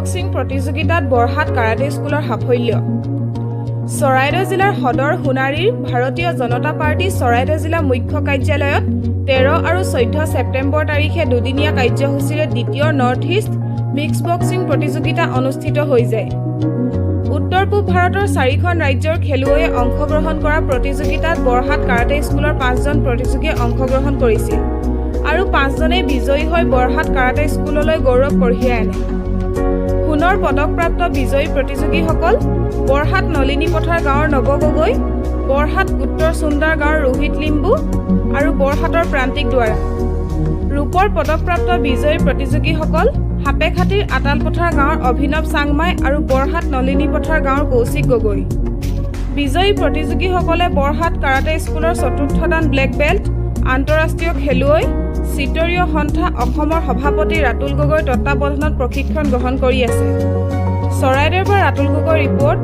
Boxing প্ৰতিযোগিতাত Borhat karate স্কুলৰ সাফল্য। চৰাইদেউ জিলাৰ সদৰ সোণাৰীৰ ভাৰতীয় জনতা পাৰ্টি চৰাইদেউ জিলা মুখ্য কাৰ্যালয়ত 13 আৰু 14 ছেপ্টেম্বৰ তাৰিখে দুদিনীয়া কাৰ্যসূচীৰে দ্বিতীয় নৰ্থ ইষ্ট মিক্স বক্সিং প্ৰতিযোগিতা অনুষ্ঠিত হৈ যায়। উত্তৰ পূব ভাৰতৰ 4খন ৰাজ্যৰ খেলুৱৈয়ে অংশগ্ৰহণ কৰা প্ৰতিযোগিতাত বৰহাট কাৰাটে স্কুলৰ 5জন প্ৰতিযোগীয়ে অংশগ্ৰহণ কৰিছিল আৰু 5জনেই বিজয়ী হৈ বৰহাট কাৰাটে স্কুললৈ গৌৰৱ কঢ়িয়াই আনে। সোণৰ পদকপ্ৰাপ্ত বিজয়ী প্ৰতিযোগীসকল বৰহাট নলিনী পথাৰ গাঁৱৰ নৱ গগৈ, বৰহাট উত্তৰ সুন্দৰ গাঁৱৰ ৰোহিত লিম্বু আৰু বৰহাটৰ প্ৰান্তিক দুৱাৰা। ৰূপৰ পদকপ্ৰাপ্ত বিজয়ী প্ৰতিযোগীসকল হাপেখাতিৰ আতালপথাৰ গাঁৱৰ অভিনৱ চাংমাই আৰু বৰহাট নলিনী পথাৰ গাঁৱৰ কৌশিক গগৈ। বিজয়ী প্ৰতিযোগীসকলে বৰহাট কাৰাটে স্কুলৰ 4ৰ্থ দান ব্লেক বেল্ট, আন্তঃৰাষ্ট্ৰীয় খেলুৱৈ চিতৰীয় সন্থা অসমৰ সভাপতি ৰাতুল গগৈৰ তত্বাৱধানত প্ৰশিক্ষণ গ্ৰহণ কৰি আছে। চৰাইদেউৰ পৰা ৰাতুল গগৈ ৰিপৰ্ট।